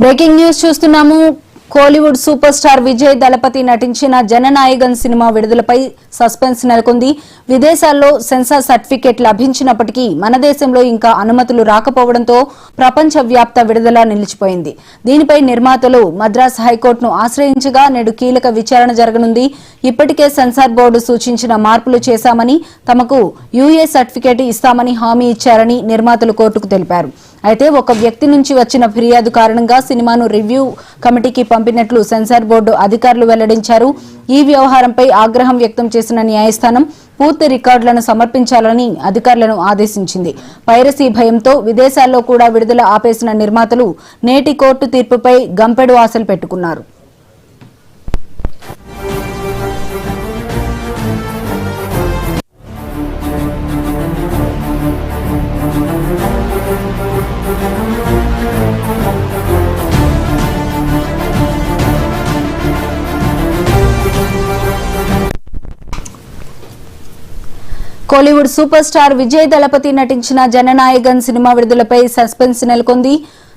Breaking news చూస్తున్నాము. Kollywood super star Vijay దళపతి నటించిన Jana Nayagan cinema విడుదలపై suspense నెలకొంది. విదేశాల్లో సెన్సార్ సర్టిఫికెట్ లభించినప్పటికీ మన దేశంలో ఇంకా అనుమతులు రాకపోవడంతో ప్రపంచవ్యాప్త విడుదల నిలిచిపోయింది. దీనిపై నిర్మాతలు మద్రాస్ హైకోర్టును ఆశ్రయించగా నేడు కీలక విచారణ జరగనుంది. ఇప్పటికే సెన్సార్ బోర్డు సూచించిన మార్పులు చేశామని, తమకు యూఏ సర్టిఫికెట్ ఇస్తామని హామీ ఇచ్చారని నిర్మాతలు కోర్టుకు తెలిపారు. అయితే ఒక వ్యక్తి నుంచి వచ్చిన ఫిర్యాదు కారణంగా సినిమాను రివ్యూ కమిటీకి పంపినట్లు సెన్సార్ బోర్డు అధికారులు వెల్లడించారు. ఈ వ్యవహారంపై ఆగ్రహం వ్యక్తం చేసిన న్యాయస్థానం పూర్తి రికార్డులను సమర్పించాలని అధికారులను ఆదేశించింది. పైరసీ భయంతో విదేశాల్లో కూడా విడుదల ఆపేసిన నిర్మాతలు నేటి కోర్టు తీర్పుపై గంపెడు ఆశలు పెట్టుకున్నారు. కోలీవుడ్ సూపర్ స్టార్ విజయ్ దళపతి నటించిన జననాయగన్ సినిమా విడుదలపై సస్పెన్స్ నెలకొంది.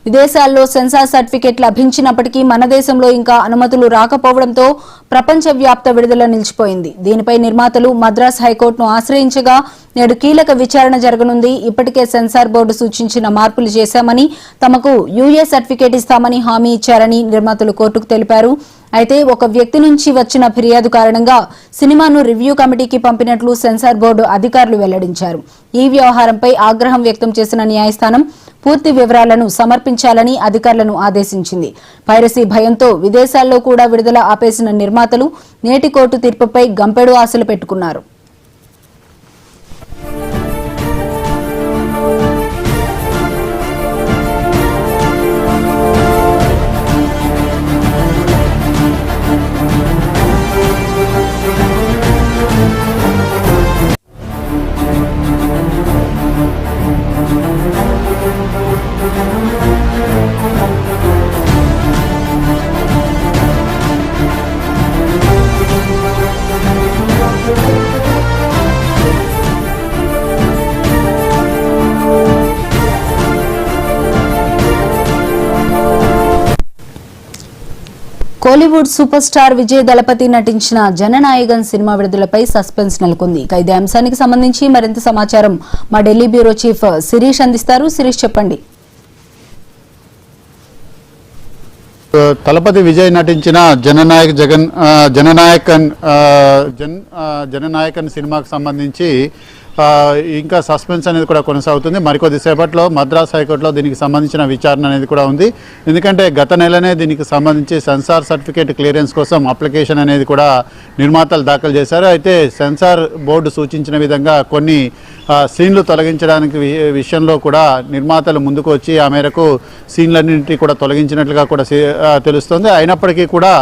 విదేశాల్లో సెన్సార్ సర్టిఫికెట్ లభించినప్పటికీ మన దేశంలో ఇంకా అనుమతులు రాకపోవడంతో ప్రపంచవ్యాప్త విడుదల నిలిచిపోయింది. దీనిపై నిర్మాతలు మద్రాస్ హైకోర్టును ఆశ్రయించగా నేడు కీలక విచారణ జరగనుంది. ఇప్పటికే సెన్సార్ బోర్డు సూచించిన మార్పులు చేశామని, తమకు యూఏ సర్టిఫికెట్ ఇస్తామని హామీ ఇచ్చారని నిర్మాతలు కోర్టుకు తెలిపారు. అయితే ఒక వ్యక్తి నుంచి వచ్చిన ఫిర్యాదు కారణంగా సినిమాను రివ్యూ కమిటీకి పంపినట్లు సెన్సార్ బోర్డు అధికారులు వెల్లడించారు. ఈ వ్యవహారంపై ఆగ్రహం వ్యక్తం చేసిన న్యాయస్థానం పూర్తి వివరాలను సమర్పించాలని అధికారులను ఆదేశించింది. పైరసీ భయంతో విదేశాల్లో కూడా విడుదల ఆపేసిన నిర్మాతలు నేటి కోర్టు తీర్పుపై గంపెడు ఆశలు పెట్టుకున్నారు. కోలీవుడ్ సూపర్ స్టార్ విజయ్ దళపతి నటించిన జననాయగన్ సినిమా విడుదలపై సస్పెన్స్ నెలకొంది. ఇదే అంశానికి సంబంధించి మరింత సమాచారం మా ఢిల్లీ బ్యూరో చీఫ్ శిరీష్ అందిస్తారు. శిరీష్, చెప్పండి. దళపతి విజయ్ నటించిన జననాయకన్ సినిమాకు సంబంధించి ఇంకా సస్పెన్స్ అనేది కూడా కొనసాగుతుంది. మరికొద్ది సేపట్లో మద్రాస్ హైకోర్టులో దీనికి సంబంధించిన విచారణ అనేది కూడా ఉంది. ఎందుకంటే గత నెలనే దీనికి సంబంధించి సెన్సార్ సర్టిఫికేట్ క్లియరెన్స్ కోసం అప్లికేషన్ అనేది కూడా నిర్మాతలు దాఖలు చేశారు. అయితే సెన్సార్ బోర్డు సూచించిన విధంగా కొన్ని సీన్లు తొలగించడానికి విషయంలో కూడా నిర్మాతలు ముందుకు వచ్చి ఆ మేరకు సీన్లన్నింటినీ కూడా తొలగించినట్లుగా కూడా తెలుస్తోంది. అయినప్పటికీ కూడా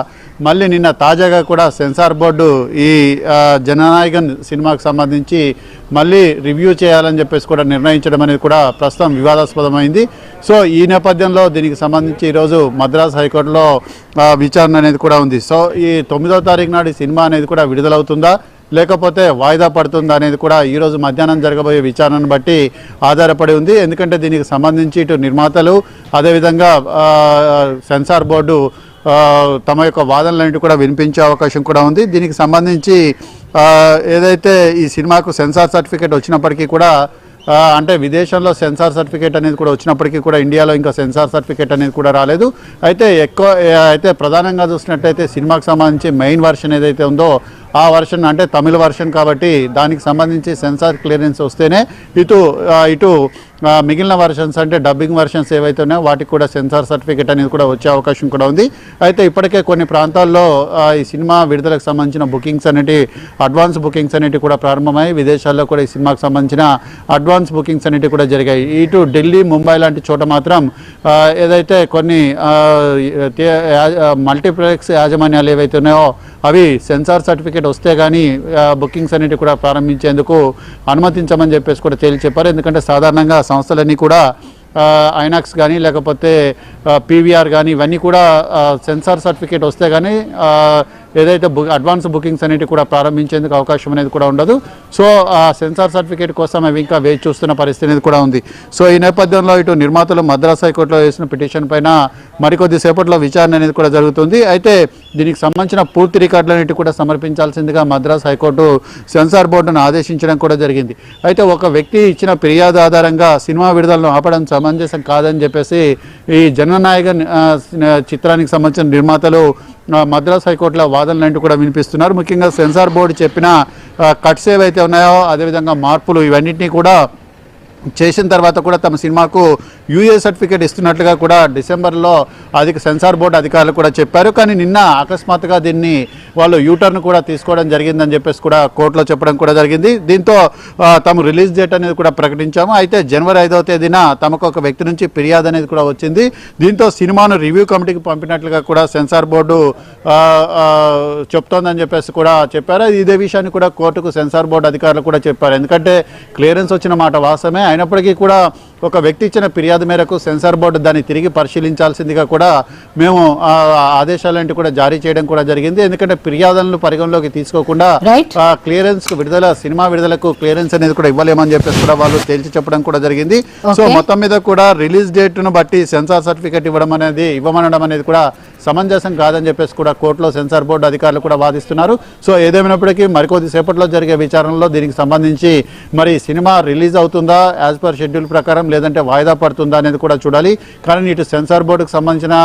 మళ్ళీ నిన్న తాజాగా కూడా సెన్సార్ బోర్డు ఈ జననాయగన్ సినిమాకు సంబంధించి మళ్ళీ రివ్యూ చేయాలని చెప్పేసి కూడా నిర్ణయించడం అనేది కూడా ప్రస్తుతం వివాదాస్పదమైంది. సో ఈ నేపథ్యంలో దీనికి సంబంధించి ఈరోజు మద్రాస్ హైకోర్టులో విచారణ అనేది కూడా ఉంది. సో ఈ 9వ తారీఖు నాడు ఈ సినిమా అనేది కూడా విడుదలవుతుందా లేకపోతే వాయిదా పడుతుందా అనేది కూడా ఈరోజు మధ్యాహ్నం జరగబోయే విచారణను బట్టి ఆధారపడి ఉంది. ఎందుకంటే దీనికి సంబంధించి ఇటు నిర్మాతలు అదేవిధంగా సెన్సార్ బోర్డు తమ యొక్క వాదనలన్నింటి కూడా వినిపించే అవకాశం కూడా ఉంది. దీనికి సంబంధించి ఏదైతే ఈ సినిమాకు సెన్సార్ సర్టిఫికేట్ వచ్చినప్పటికీ కూడా అంటే విదేశంలో సెన్సార్ సర్టిఫికేట్ అనేది కూడా వచ్చినప్పటికీ కూడా ఇండియాలో ఇంకా సెన్సార్ సర్టిఫికేట్ అనేది కూడా రాలేదు. అయితే ప్రధానంగా చూసినట్టయితే సినిమాకు సంబంధించి మెయిన్ వర్షన్ ఏదైతే ఉందో ఆ వర్షన్ అంటే తమిళ వర్షన్ కాబట్టి దానికి సంబంధించి సెన్సార్ క్లియరెన్స్ వస్తేనే ఇటు మిగిలిన వర్షన్స్ అంటే డబ్బింగ్ వర్షన్స్ ఏవైతే ఉన్నాయో వాటికి కూడా సెన్సార్ సర్టిఫికేట్ అనేది కూడా వచ్చే అవకాశం కూడా ఉంది. అయితే ఇప్పటికే కొన్ని ప్రాంతాల్లో ఈ సినిమా విడుదలకు సంబంధించిన బుకింగ్స్ అనేటి అడ్వాన్స్ బుకింగ్స్ అనేవి కూడా ప్రారంభమయ్యాయి. విదేశాల్లో కూడా ఈ సినిమాకు సంబంధించిన అడ్వాన్స్ బుకింగ్స్ అనేవి కూడా జరిగాయి. ఇటు ఢిల్లీ, ముంబై లాంటి చోట మాత్రం ఏదైతే కొన్ని మల్టీప్లెక్స్ యాజమాన్యాలు ఏవైతే ఉన్నాయో అవి సెన్సార్ సర్టిఫికేట్ వస్తే కానీ బుకింగ్స్ అనేవి కూడా ప్రారంభించేందుకు అనుమతించమని చెప్పేసి కూడా తేల్చి చెప్పారు. ఎందుకంటే సాధారణంగా సంస్థలన్నీ కూడా ఐనాక్స్ కానీ లేకపోతే పీవీఆర్ కానీ ఇవన్నీ కూడా సెన్సార్ సర్టిఫికేట్ వస్తే కానీ ఏదైతే అడ్వాన్స్ బుకింగ్స్ అనేవి కూడా ప్రారంభించేందుకు అవకాశం అనేది కూడా ఉండదు. సో ఆ సెన్సార్ సర్టిఫికేట్ కోసం అవి ఇంకా వేచి చూస్తున్న పరిస్థితి అనేది కూడా ఉంది. సో ఈ నేపథ్యంలో ఇటు నిర్మాతలు మద్రాస్ హైకోర్టులో వేసిన పిటిషన్ పైన మరికొద్ది సేపట్లో విచారణ అనేది కూడా జరుగుతుంది. అయితే దీనికి సంబంధించిన పూర్తి రికార్డులన్నిటి కూడా సమర్పించాల్సిందిగా మద్రాస్ హైకోర్టు సెన్సార్ బోర్డును ఆదేశించడం కూడా జరిగింది. అయితే ఒక వ్యక్తి ఇచ్చిన ఫిర్యాదు ఆధారంగా సినిమా విడుదలను ఆపడం సమంజసం కాదని చెప్పేసి ఈ జననాయకన్ చిత్రానికి సంబంధించిన నిర్మాతలు మద్రాస్ హైకోర్టులో వాదనలు కూడా వినిపిస్తున్నారు. ముఖ్యంగా సెన్సార్ బోర్డు చెప్పిన కట్స్ ఏవైతే ఉన్నాయో అదేవిధంగా మార్పులు ఇవన్నింటినీ కూడా చేసిన తర్వాత కూడా తమ సినిమాకు యూఏ సర్టిఫికేట్ ఇస్తున్నట్లుగా కూడా డిసెంబర్లో సెన్సార్ బోర్డు అధికారులు కూడా చెప్పారు. కానీ నిన్న అకస్మాత్తుగా దీన్ని వాళ్ళు యూటర్న్ కూడా తీసుకోవడం జరిగిందని చెప్పేసి కూడా కోర్టులో చెప్పడం కూడా జరిగింది. దీంతో తాము రిలీజ్ డేట్ అనేది కూడా ప్రకటించాము. అయితే జనవరి 5వ తేదీన తమకు ఒక వ్యక్తి నుంచి ఫిర్యాదు అనేది కూడా వచ్చింది. దీంతో సినిమాను రివ్యూ కమిటీకి పంపినట్లుగా కూడా సెన్సార్ బోర్డు చెప్తోందని చెప్పేసి కూడా చెప్పారు. ఇదే విషయాన్ని కూడా కోర్టుకు సెన్సార్ బోర్డు అధికారులు కూడా చెప్పారు. ఎందుకంటే క్లియరెన్స్ వచ్చిన మాట వాస్తవమే అయినప్పటికీ కూడా ఒక వ్యక్తి ఇచ్చిన ఫిర్యాదు మేరకు సెన్సార్ బోర్డు దాన్ని తిరిగి పరిశీలించాల్సిందిగా కూడా మేము ఆదేశాలంటే కూడా జారీ చేయడం కూడా జరిగింది. ఎందుకంటే ఫిర్యాదులను పరిగణలోకి తీసుకోకుండా క్లియరెన్స్ సినిమా విడుదలకు క్లియరెన్స్ అనేది కూడా ఇవ్వలేమని చెప్పేసి కూడా వాళ్ళు తేల్చి చెప్పడం కూడా జరిగింది. సో మొత్తం మీద కూడా రిలీజ్ డేట్ ను బట్టి సెన్సార్ సర్టిఫికేట్ ఇవ్వమనడం అనేది కూడా సమంజసం కాదని చెప్పేసి కూడా కోర్టులో సెన్సార్ బోర్డు అధికారులు కూడా వాదిస్తున్నారు. సో ఏదేమైనప్పటికీ మరికొద్ది సేపట్లో జరిగే విచారణలో దీనికి సంబంధించి మరి సినిమా రిలీజ్ అవుతుందా యాజ్ పర్ షెడ్యూల్ ప్రకారం లేదంటే వాయిదా పడుతుందా అనేది కూడా చూడాలి. కానీ ఇటు సెన్సార్ బోర్డుకు సంబంధించిన